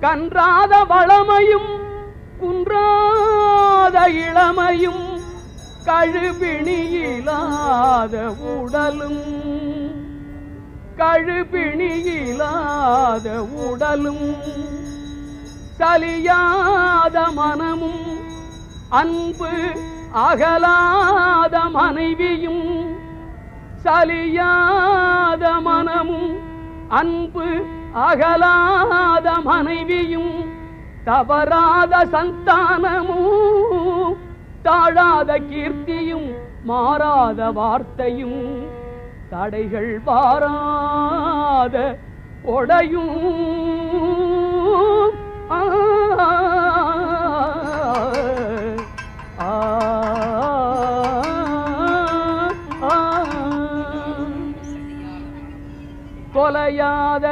கன்றாத வளமையும் குன்றாத இளமையும் கழுபிணியிலாத உடலும் கழுபிணியிலாத உடலும் சலியாத மனமும் அன்பு அகலாத மனைவியும் சலியாத மனமும் அன்பு அகலாத மனைவியும் தவறாத சந்தானமும் தாழாத கீர்த்தியும் மாறாத வார்த்தையும் தடைகள் வாராத கொடையும் தொலையாத